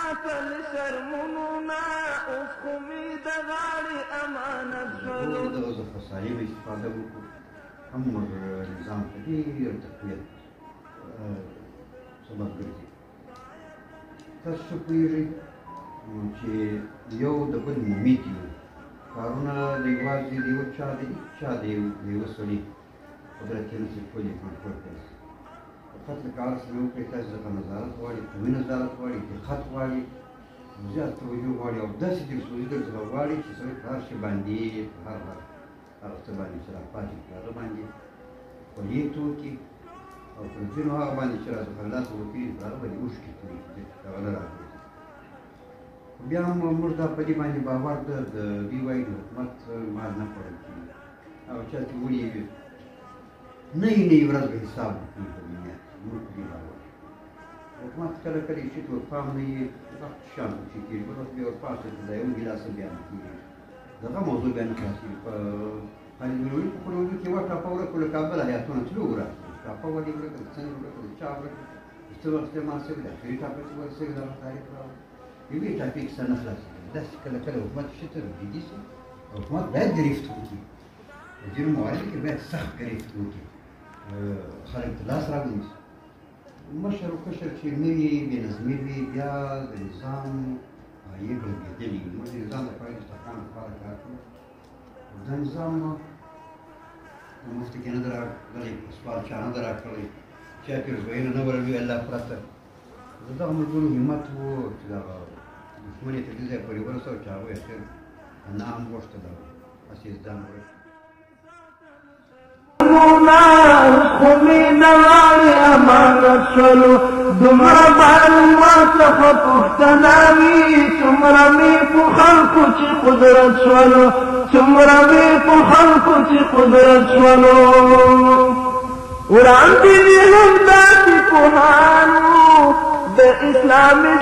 ماتل شرمونونا اوس خو مې د غاړې امانت شولو دغه د فصالې به استفاده وکړو امر نظام ته ډېر تقویت سبب ګرځي تاسو څه پوهېږئ چې یو د بل ممیت یو کارونه د یوازې د یو چا د یوه سړي قدرت یې نشي کولی کنټرول کړي فقط لکه هر څه مې وکړئ تاسو څخه نظارت غواړي قوي نظارت غواړي دقت غواړي زیات توجه غواړي او داسې دلسوزي درڅخه غواړي چې سړی په هر شي باندې په هر هغه څه باندې چې راپاتې کړي هغه باندې خولیت وکړي او پر ځینو هغه باندې چې راڅخه لاس وکړي په هغه باندې اوښکې کړي هغه نه راغلي بیا هم موږ دا په دې باندې باور ده د دوی وایي د حکومت مال نه خوړل کېږي او چا چې وړي نه ورځ به حساب وکړي په دنیا کې موږ په دې باور حکومت کله کله چې ته ورپام نه یې وخت شان چې کېږي بل وخت بیا ورپاسې ته د یو ګیلاس بیا نه کېږي دغه موضوع بیا نه خلاصېږي په خالد بن ولید په خپل وجود کې یوه ټاپه ورکړو له کابله هیاتونه تلو ورغلو ټاپه ولې ورکړه د څنګه ورکړه د چا ورکړه څه وخت استعمال شوې د اخري ټاپه چې ورسېږي دغه تاریخ راوړي یوې ټاپې کیسه نه خلاصېږي داسې کله کله حکومت شي ته جدي شي حکومت باید ګرفت وکړي د ځینو مواردو کې باید سخت ګرفت وکړي خلک ته لاس راونیسي مشر و کشر چې نه وي بې نظمي وي بیا د نظام پایې ګړبېدلې وي موږ د نظام لپاره د استحکام لپاره کار کوو دا نظام مفتي کې نه ده راغلی سوال چا نه ده راکړی چا پیرزویونه نه ورلوي الله پرته د دغه ملګرو همت و چې دغه دښمن یې تر دې ځایه پورې ورسوه چې هغوی اخر نه هم غوښته دغه هسې ځان ورکړي خو مې د غاړې امانت شولو دومره معلومات څخه پوښتنه وي څومره مې په خلکو چې قدرت شولو څومره مې په خلکو چې قدرت شولو وړاندې مې هم داسې پوهانو د اسلامي